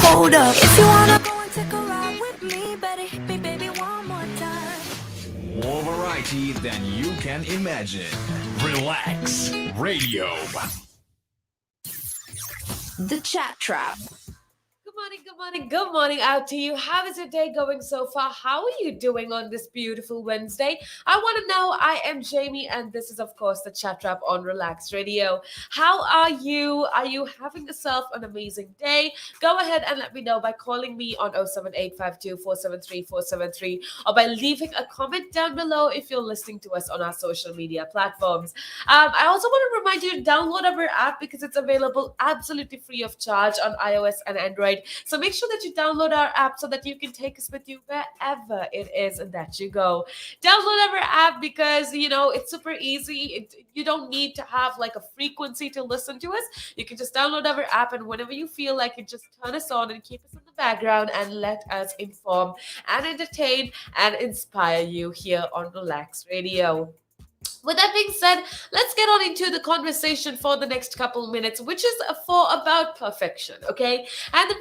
Hold up, if you wanna go and take a ride with me, better hit me, baby, one more time. More variety than you can imagine. Relax Radio. The Chat Trap. Good morning out to you. How is your day going so far? How are you doing on this beautiful Wednesday? I want to know. I am Jaimmy, and this is, of course, the Chat Trap on Relax Radio. How are you? Are you having yourself an amazing day? Go ahead and let me know by calling me on 07852473473 or by leaving a comment down below if you're listening to us on our social media platforms. I also want to remind you to download our app because it's available absolutely free of charge on iOS and Android. So make sure that you download our app so that you can take us with you wherever it is that you go. Download our app because, it's super easy. You don't need to have like a frequency to listen to us. You can just download our app, and whenever you feel like it, just turn us on and keep us in the background and let us inform and entertain and inspire you here on Relax Radio. With that being said, let's get on into the conversation for the next couple minutes, which is about perfection, okay? And the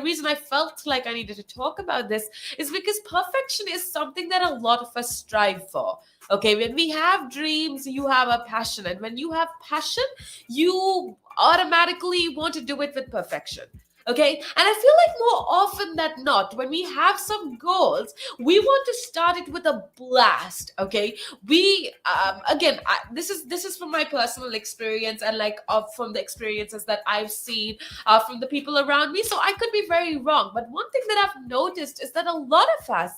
reason I felt like I needed to talk about this is because perfection is something that a lot of us strive for, okay? When we have dreams, you have a passion, and when you have passion, you automatically want to do it with perfection. Okay, and I feel like more often than not, when we have some goals, we want to start it with a blast. Okay, this is from my personal experience and from the experiences that I've seen from the people around me. So I could be very wrong, but one thing that I've noticed is that a lot of us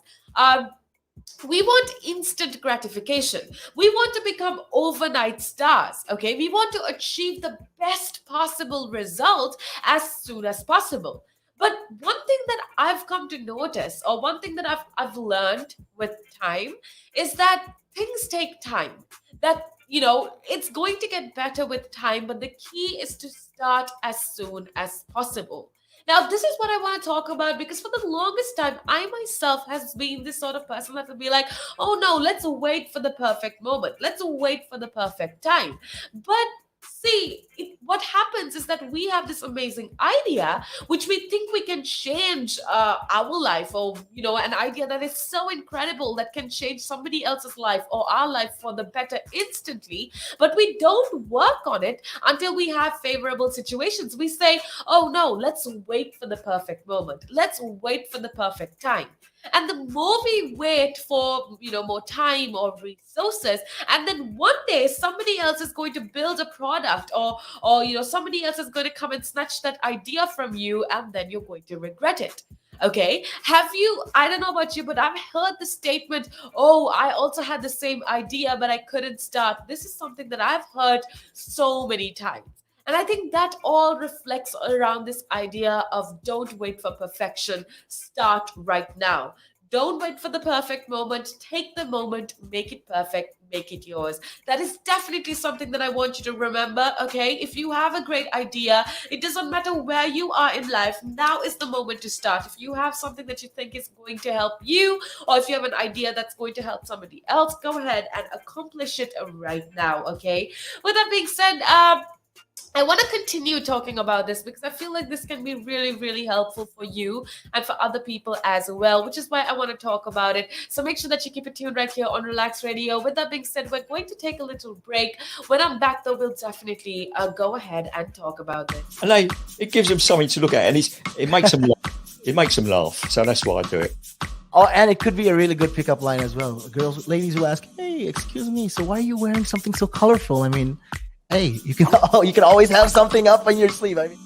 we want instant gratification. We want to become overnight stars, okay? We want to achieve the best possible result as soon as possible. But one thing that I've come to notice, or one thing that I've learned with time, is that things take time. That, it's going to get better with time, but the key is to start as soon as possible. Now, this is what I want to talk about because for the longest time, I myself has been this sort of person that will be like, oh no, let's wait for the perfect moment. Let's wait for the perfect time. But see, what happens is that we have this amazing idea, which we think we can change our life, or, an idea that is so incredible that can change somebody else's life or our life for the better instantly. But we don't work on it until we have favorable situations. We say, oh no, let's wait for the perfect moment. Let's wait for the perfect time. And the more we wait for, more time or resources, and then one day somebody else is going to build a product or somebody else is going to come and snatch that idea from you, and then you're going to regret it. Okay. I don't know about you, but I've heard the statement, oh, I also had the same idea, but I couldn't start. This is something that I've heard so many times. And I think that all reflects around this idea of don't wait for perfection, start right now. Don't wait for the perfect moment. Take the moment, make it perfect, make it yours. That is definitely something that I want you to remember, okay? If you have a great idea, it doesn't matter where you are in life, now is the moment to start. If you have something that you think is going to help you, or if you have an idea that's going to help somebody else, go ahead and accomplish it right now, okay? With that being said, I want to continue talking about this because I feel like this can be really, really helpful for you and for other people as well, which is why I want to talk about it. So make sure that you keep it tuned right here on Relax Radio. With that being said, we're going to take a little break. When I'm back, though, we'll definitely go ahead and talk about this. And it gives them something to look at, and it makes them laugh. It makes them laugh. So that's why I do it. Oh, and it could be a really good pickup line as well. Ladies will ask, hey, excuse me, so why are you wearing something so colorful? I mean, hey, you can always have something up on your sleeve. I mean,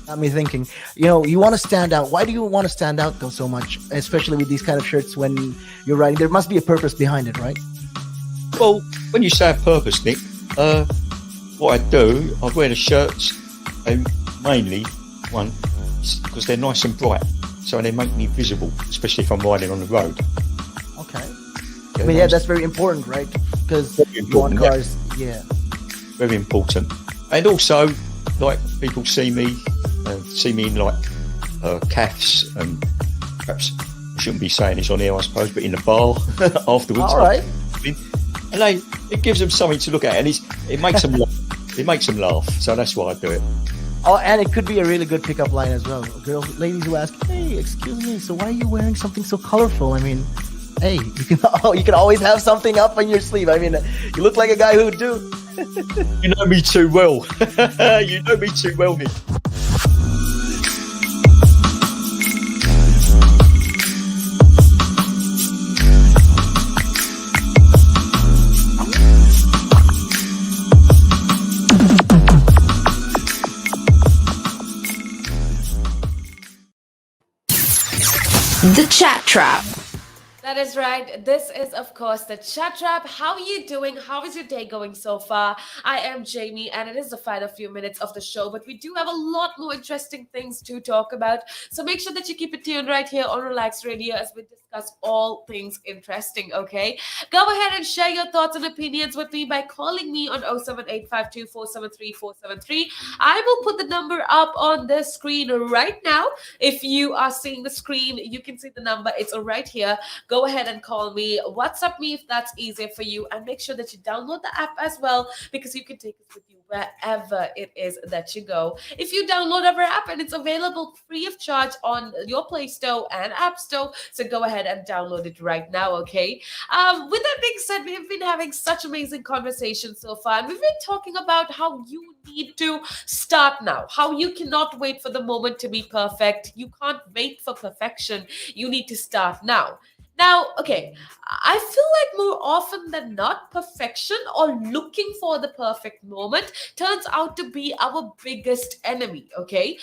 got me thinking, you want to stand out. Why do you want to stand out though so much, especially with these kind of shirts when you're writing? There must be a purpose behind it, right? Well, when you say a purpose, Nick, what I do, I wear the shirts, and mainly one, because they're nice and bright, so they make me visible, especially if I'm riding on the road. Okay. That's very important, right? Because you want cars, yeah. Very important. And also, like, people see me in calves, and perhaps I shouldn't be saying this on air, I suppose, but in the bar afterwards. All right. And it gives them something to look at, and it makes them laugh. It makes them laugh. So that's why I do it. Oh, and it could be a really good pickup line as well. Girls, ladies who ask, "Hey, excuse me, so why are you wearing something so colorful?" I mean, hey, you can always have something up on your sleeve. I mean, you look like a guy who would do. You know me too well. You know me too well, Nick. The Chat Trap. That is right. This is, of course, the Chat Trap. How are you doing? How is your day going so far? I am Jamie, and it is the final few minutes of the show, but we do have a lot more interesting things to talk about. So make sure that you keep it tuned right here on Relax Radio as we discuss all things interesting, okay? Go ahead and share your thoughts and opinions with me by calling me on 07852473473. I will put the number up on the screen right now. If you are seeing the screen, you can see the number. It's right here. Go ahead and call me, WhatsApp me if that's easier for you, and make sure that you download the app as well, because you can take it with you wherever it is that you go. If you download our app, and it's available free of charge on your Play Store and App Store, so go ahead and download it right now, okay? With that being said, we've been having such amazing conversations so far, and we've been talking about how you need to start now, how you cannot wait for the moment to be perfect. You can't wait for perfection. You need to start now. Now, okay, I feel like more often than not, perfection or looking for the perfect moment turns out to be our biggest enemy, okay?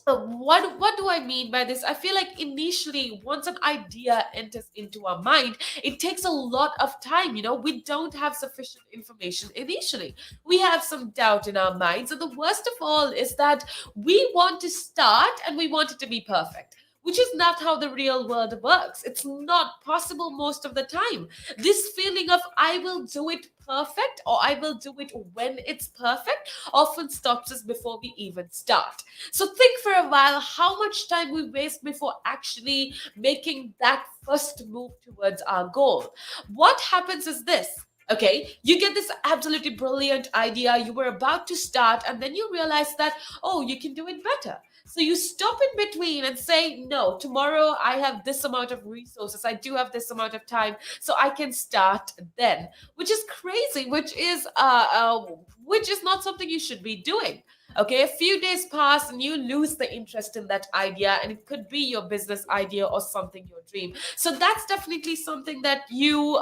What do I mean by this? I feel like initially, once an idea enters into our mind, it takes a lot of time. You know, we don't have sufficient information initially. We have some doubt in our minds. And the worst of all is that we want to start and we want it to be perfect, which is not how the real world works. It's not possible most of the time. This feeling of I will do it perfect or I will do it when it's perfect often stops us before we even start. So think for a while how much time we waste before actually making that first move towards our goal. What happens is this. Okay, you get this absolutely brilliant idea, you were about to start, and then you realize that, oh, you can do it better. So you stop in between and say, no, tomorrow I have this amount of resources, I do have this amount of time, so I can start then, which is crazy, which is not something you should be doing. Okay, a few days pass and you lose the interest in that idea, and it could be your business idea or something your dream. So that's definitely something that you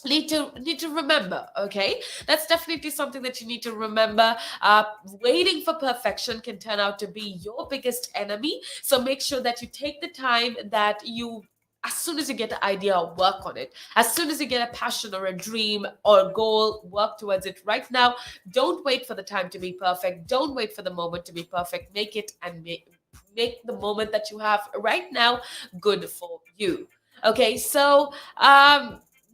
need to remember. Okay, that's definitely something that you need to remember. Waiting for perfection can turn out to be your biggest enemy, so make sure that you take the time, that you, as soon as you get an idea, work on it. As soon as you get a passion or a dream or a goal, work towards it right now. Don't wait for the time to be perfect. Don't wait for the moment to be perfect. Make it, and make the moment that you have right now good for you. Okay, so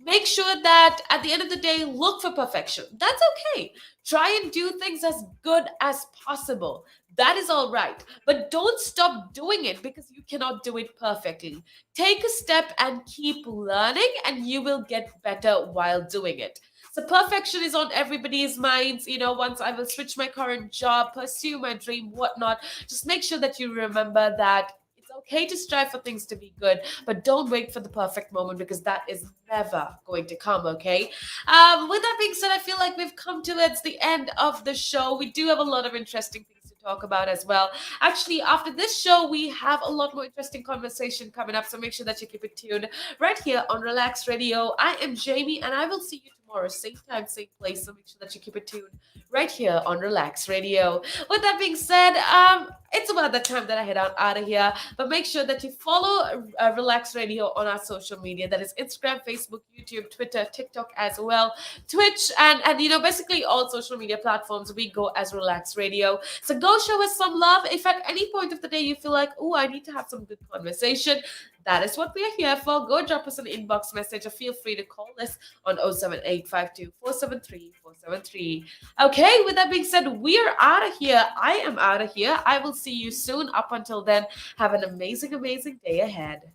make sure that at the end of the day, look for perfection. That's okay. Try and do things as good as possible. That is all right. But don't stop doing it because you cannot do it perfectly. Take a step and keep learning, and you will get better while doing it. So perfection is on everybody's minds. You know, once I will switch my current job, pursue my dream, whatnot, just make sure that you remember that okay to strive for things to be good, but don't wait for the perfect moment, because that is never going to come. Okay, with that being said, I feel like we've come towards the end of the show. We do have a lot of interesting things to talk about as well. Actually, after this show, we have a lot more interesting conversation coming up, so make sure that you keep it tuned right here on Relax Radio. I am Jamie, and I will see you tomorrow, same time, same place, so make sure that you keep it tuned right here on Relax Radio. With that being said, it's about the time that I head out of here, but make sure that you follow Relax Radio on our social media. That is Instagram, Facebook, YouTube, Twitter, TikTok as well, Twitch, and you know, basically all social media platforms. We go as Relax Radio. So go show us some love. If at any point of the day you feel like, oh, I need to have some good conversation, that is what we are here for. Go drop us an inbox message, or feel free to call us on 07852473473. Okay, with that being said, we are out of here. I am out of here. I will see you soon. Up until then, have an amazing, amazing day ahead.